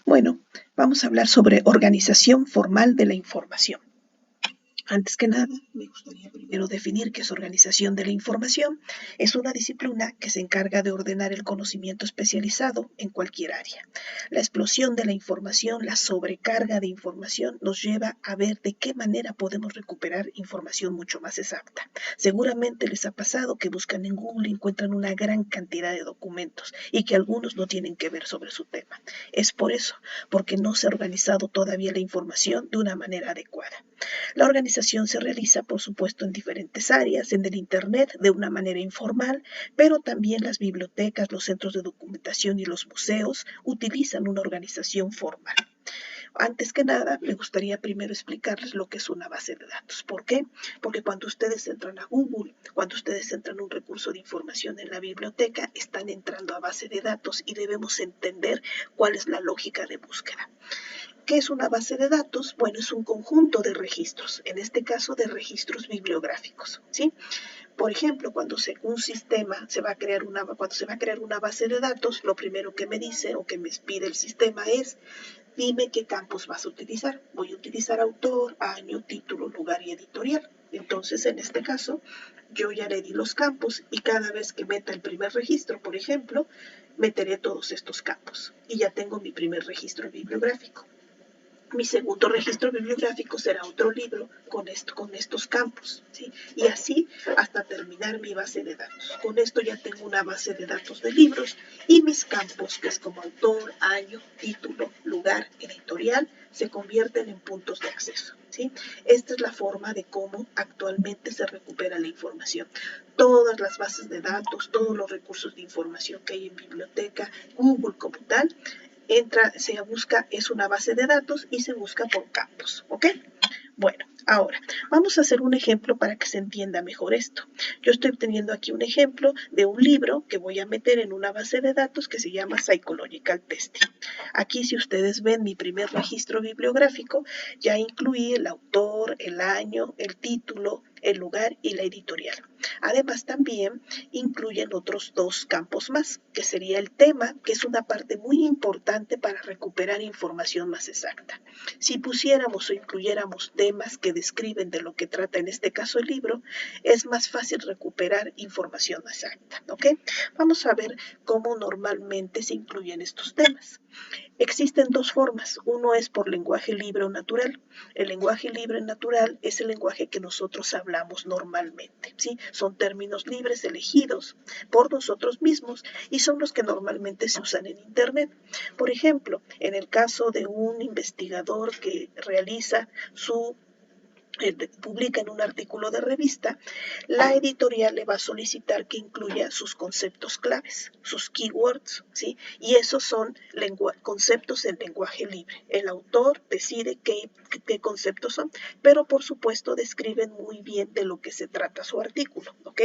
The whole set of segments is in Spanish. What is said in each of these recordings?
Bueno, vamos a hablar sobre organización formal de la información. Antes que nada, me gustaría primero definir qué es organización de la información. Es una disciplina que se encarga de ordenar el conocimiento especializado en cualquier área. La explosión de la información, la sobrecarga de información nos lleva a ver de qué manera podemos recuperar información mucho más exacta. Seguramente les ha pasado que buscan en Google y encuentran una gran cantidad de documentos y que algunos no tienen que ver sobre su tema. Es por eso, porque no se ha organizado todavía la información de una manera adecuada. La organización se realiza, por supuesto, en diferentes áreas, en el Internet, de una manera informal, pero también las bibliotecas, los centros de documentación y los museos utilizan una organización formal. Antes que nada, me gustaría primero explicarles lo que es una base de datos. ¿Por qué? Porque cuando ustedes entran a Google, cuando ustedes entran a un recurso de información en la biblioteca, están entrando a base de datos y debemos entender cuál es la lógica de búsqueda. ¿Qué es una base de datos? Bueno, es un conjunto de registros, en este caso de registros bibliográficos, ¿sí? Por ejemplo, cuando un sistema se va a crear cuando se va a crear una base de datos, lo primero que me dice o que me pide el sistema es: dime qué campos vas a utilizar. Voy a utilizar autor, año, título, lugar y editorial. Entonces, en este caso, yo ya le di los campos y cada vez que meta el primer registro, por ejemplo, meteré todos estos campos y ya tengo mi primer registro bibliográfico. Mi segundo registro bibliográfico será otro libro con estos campos, ¿sí? Y así hasta terminar mi base de datos. Con esto ya tengo una base de datos de libros y mis campos, que es como autor, año, título, lugar, editorial, se convierten en puntos de acceso, ¿sí? Esta es la forma de cómo actualmente se recupera la información. Todas las bases de datos, todos los recursos de información que hay en biblioteca, Google como tal, se busca, es una base de datos y se busca por campos, ¿ok? Bueno, ahora vamos a hacer un ejemplo para que se entienda mejor esto. Yo estoy teniendo aquí un ejemplo de un libro que voy a meter en una base de datos que se llama Psychological Testing. Aquí, si ustedes ven mi primer registro bibliográfico, ya incluí el autor, el año, el título, el lugar y la editorial. Además, también incluyen otros dos campos más, que sería el tema, que es una parte muy importante para recuperar información más exacta. Si pusiéramos o incluyéramos temas que describen de lo que trata en este caso el libro, es más fácil recuperar información exacta, ¿ok? Vamos a ver cómo normalmente se incluyen estos temas. Existen dos formas. Uno es por lenguaje libre o natural. El lenguaje libre natural es el lenguaje que nosotros hablamos normalmente, ¿sí? Son términos libres elegidos por nosotros mismos y son los que normalmente se usan en Internet. Por ejemplo, en el caso de un investigador que realiza publica en un artículo de revista, la editorial le va a solicitar que incluya sus conceptos claves, sus keywords, ¿sí? Y esos son conceptos en lenguaje libre. El autor decide qué conceptos son, pero por supuesto describen muy bien de lo que se trata su artículo, ¿ok?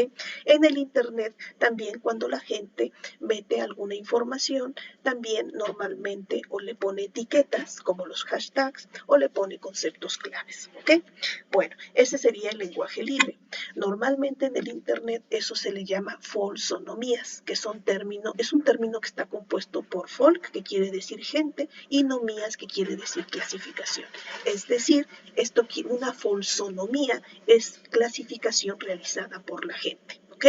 En el Internet también, cuando la gente mete alguna información, también normalmente o le pone etiquetas como los hashtags o le pone conceptos claves, ¿ok? Bueno, ese sería el lenguaje libre. Normalmente en el Internet eso se le llama folsonomías, que es un término que está compuesto por folk, que quiere decir gente, y nomías, que quiere decir clasificación. Es decir, una folsonomía es clasificación realizada por la gente, ¿ok?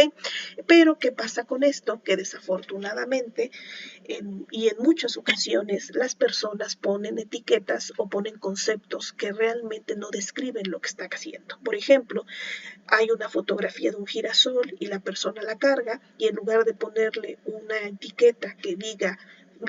Pero ¿qué pasa con esto? Que desafortunadamente y en muchas ocasiones las personas ponen etiquetas o ponen conceptos que realmente no describen lo que está haciendo. Por ejemplo, hay una fotografía de un girasol y la persona la carga y en lugar de ponerle una etiqueta que diga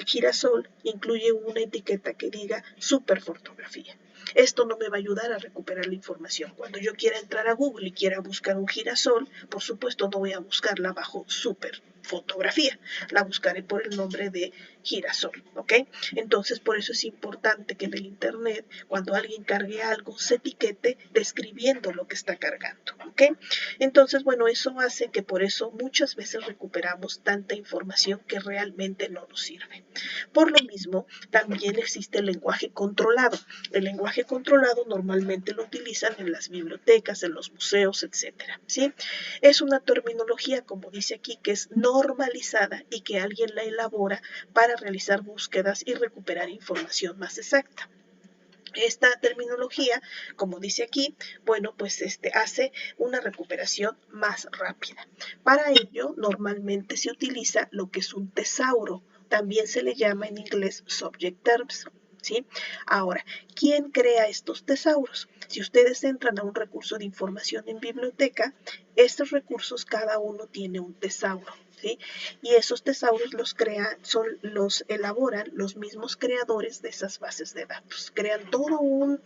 girasol, incluye una etiqueta que diga super fotografía. Esto no me va a ayudar a recuperar la información. Cuando yo quiera entrar a Google y quiera buscar un girasol, por supuesto no voy a buscarla bajo super fotografía, la buscaré por el nombre de girasol, ¿ok? Entonces, por eso es importante que en el Internet, cuando alguien cargue algo, se etiquete describiendo lo que está cargando, ¿ok? Entonces, bueno, eso hace que por eso muchas veces recuperamos tanta información que realmente no nos sirve. Por lo mismo, también existe el lenguaje controlado. El lenguaje controlado normalmente lo utilizan en las bibliotecas, en los museos, etcétera, ¿sí? Es una terminología, como dice aquí, que es no normalizada y que alguien la elabora para realizar búsquedas y recuperar información más exacta. Esta terminología, como dice aquí, bueno, pues hace una recuperación más rápida. Para ello, normalmente se utiliza lo que es un tesauro. También se le llama en inglés subject terms. ¿Sí? Ahora, ¿quién crea estos tesauros? Si ustedes entran a un recurso de información en biblioteca, estos recursos cada uno tiene un tesauro. ¿Sí? Y esos tesauros los elaboran los mismos creadores de esas bases de datos. Crean todo un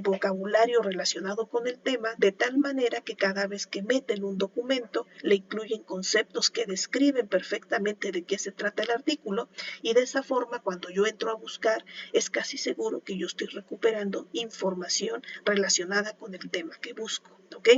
vocabulario relacionado con el tema de tal manera que cada vez que meten un documento le incluyen conceptos que describen perfectamente de qué se trata el artículo y de esa forma cuando yo entro a buscar es casi seguro que yo estoy recuperando información relacionada con el tema que busco. ¿Ok?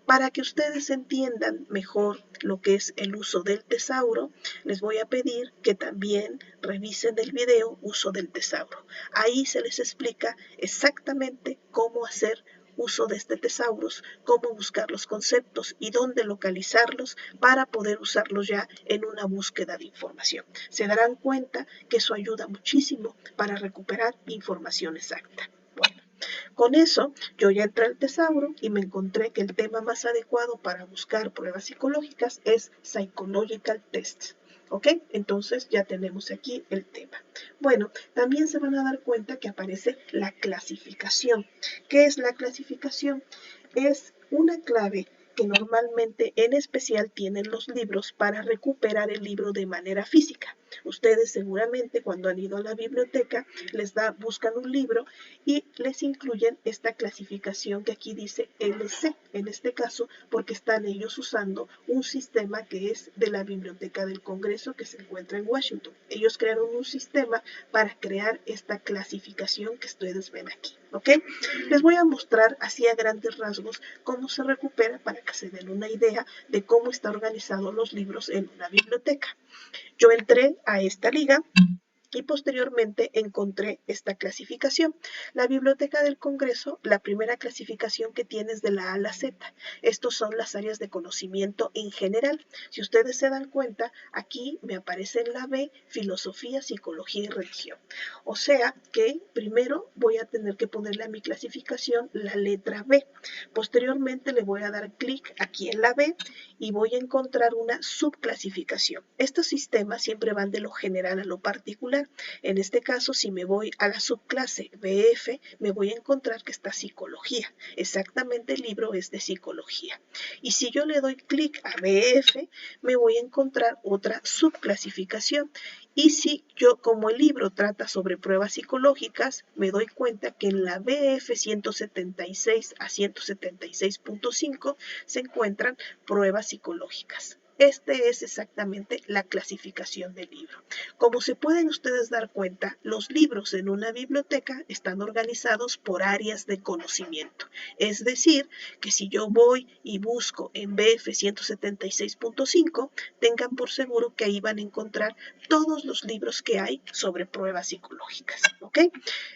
Para que ustedes entiendan mejor lo que es el uso del tesauro, les voy a pedir que también revisen el video uso del tesauro. Ahí se les explica exactamente cómo hacer uso de este tesaurus, cómo buscar los conceptos y dónde localizarlos para poder usarlos ya en una búsqueda de información. Se darán cuenta que eso ayuda muchísimo para recuperar información exacta. Bueno, con eso, yo ya entré al tesauro y me encontré que el tema más adecuado para buscar pruebas psicológicas es Psychological Tests. ¿Ok? Entonces ya tenemos aquí el tema. Bueno, también se van a dar cuenta que aparece la clasificación. ¿Qué es la clasificación? Es una clave que normalmente en especial tienen los libros para recuperar el libro de manera física. Ustedes seguramente cuando han ido a la biblioteca buscan un libro y les incluyen esta clasificación que aquí dice LC, en este caso porque están ellos usando un sistema que es de la Biblioteca del Congreso que se encuentra en Washington. Ellos crearon un sistema para crear esta clasificación que ustedes ven aquí. ¿Ok? Les voy a mostrar así a grandes rasgos cómo se recupera para que se den una idea de cómo están organizados los libros en una biblioteca. Yo entré a esta liga y posteriormente encontré esta clasificación. La Biblioteca del Congreso, la primera clasificación que tiene es de la A a la Z. Estos son las áreas de conocimiento en general. Si ustedes se dan cuenta, aquí me aparece en la B, filosofía, psicología y religión. O sea que primero voy a tener que ponerle a mi clasificación la letra B. Posteriormente le voy a dar clic aquí en la B y voy a encontrar una subclasificación. Estos sistemas siempre van de lo general a lo particular. En este caso, si me voy a la subclase BF, me voy a encontrar que está psicología. Exactamente el libro es de psicología. Y si yo le doy clic a BF, me voy a encontrar otra subclasificación. Y si yo, como el libro trata sobre pruebas psicológicas, me doy cuenta que en la BF 176 a 176.5 se encuentran pruebas psicológicas. Este es exactamente la clasificación del libro. Como se pueden ustedes dar cuenta, los libros en una biblioteca están organizados por áreas de conocimiento. Es decir, que si yo voy y busco en BF 176.5, tengan por seguro que ahí van a encontrar todos los libros que hay sobre pruebas psicológicas. ¿Ok?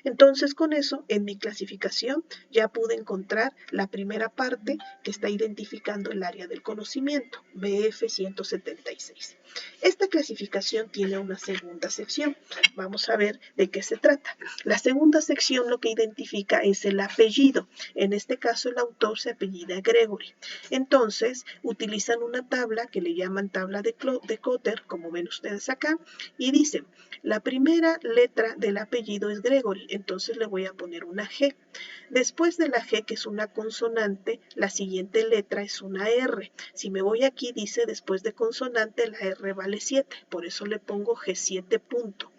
Entonces, con eso, en mi clasificación ya pude encontrar la primera parte que está identificando el área del conocimiento, BF 176. Esta clasificación tiene una segunda sección. Vamos a ver de qué se trata. La segunda sección lo que identifica es el apellido. En este caso, el autor se apellida Gregory. Entonces, utilizan una tabla que le llaman tabla de Cotter, como ven ustedes acá, y dicen, la primera letra del apellido es Gregory, entonces le voy a poner una G. Después de la G, que es una consonante, la siguiente letra es una R. Si me voy aquí, dice después de consonante, la R vale 7, por eso le pongo G7 punto.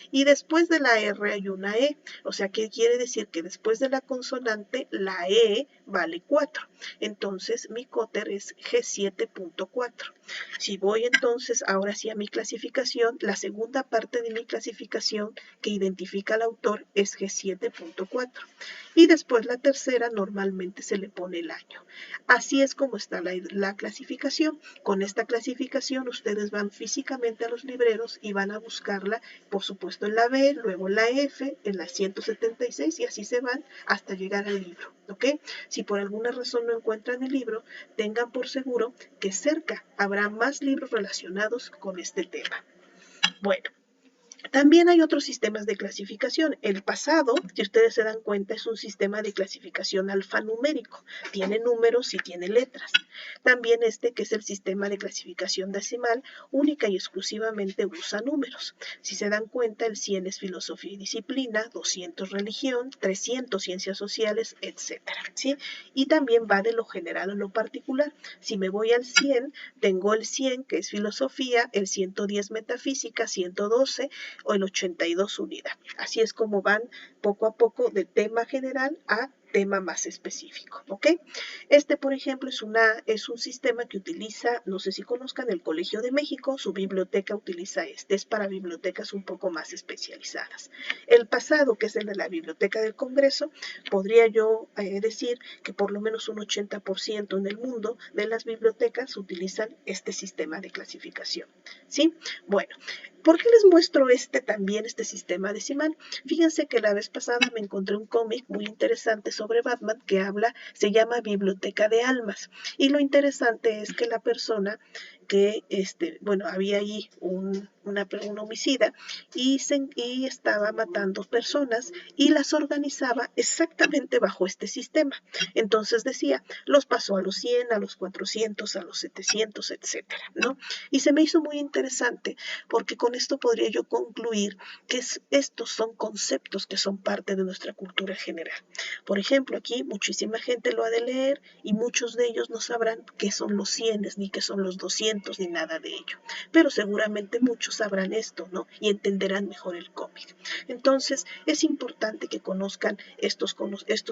Y después de la R hay una E, o sea que quiere decir que después de la consonante la E vale 4. Entonces mi Cotter es G7.4. Si voy entonces ahora sí a mi clasificación, la segunda parte de mi clasificación que identifica al autor es G7.4. Y después la tercera normalmente se le pone el año. Así es como está la clasificación. Con esta clasificación ustedes van físicamente a los libreros y van a buscarla, por supuesto, puesto en la B, luego en la F, en la 176 y así se van hasta llegar al libro, ¿ok? Si por alguna razón no encuentran el libro, tengan por seguro que cerca habrá más libros relacionados con este tema. Bueno, también hay otros sistemas de clasificación. El pasado, si ustedes se dan cuenta, es un sistema de clasificación alfanumérico. Tiene números y tiene letras. También este, que es el sistema de clasificación decimal, única y exclusivamente usa números. Si se dan cuenta, el 100 es filosofía y disciplina, 200 religión, 300 ciencias sociales, etc. ¿Sí? Y también va de lo general a lo particular. Si me voy al 100, tengo el 100, que es filosofía, el 110 metafísica, 112 o el 82 unidad. Así es como van poco a poco de tema general a tema más específico, ¿ok? Este, por ejemplo, es un sistema que utiliza, no sé si conozcan, el Colegio de México, su biblioteca utiliza es para bibliotecas un poco más especializadas. El pasado, que es el de la Biblioteca del Congreso, podría yo decir que por lo menos un 80% en el mundo de las bibliotecas utilizan este sistema de clasificación, ¿sí? Bueno, ¿por qué les muestro también este sistema decimal? Fíjense que la vez pasada me encontré un cómic muy interesante sobre Batman que se llama Biblioteca de Almas. Y lo interesante es que la persona que, había ahí un homicida y estaba matando personas y las organizaba exactamente bajo este sistema. Entonces decía, los pasó a los 100, a los 400, a los 700, etcétera, ¿no? Y se me hizo muy interesante porque con esto podría yo concluir que estos son conceptos que son parte de nuestra cultura general. Por ejemplo, aquí muchísima gente lo ha de leer y muchos de ellos no sabrán qué son los 100, ni qué son los 200, ni nada de ello. Pero seguramente muchos sabrán esto, ¿no? Y entenderán mejor el cómic. Entonces, es importante que conozcan estos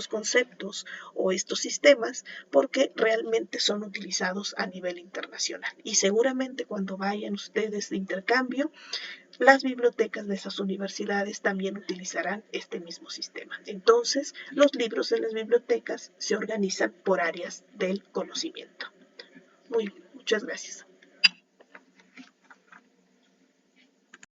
conceptos o estos sistemas porque realmente son utilizados a nivel internacional. Y seguramente cuando vayan ustedes de intercambio, las bibliotecas de esas universidades también utilizarán este mismo sistema. Entonces, los libros de las bibliotecas se organizan por áreas del conocimiento. Muy bien, muchas gracias.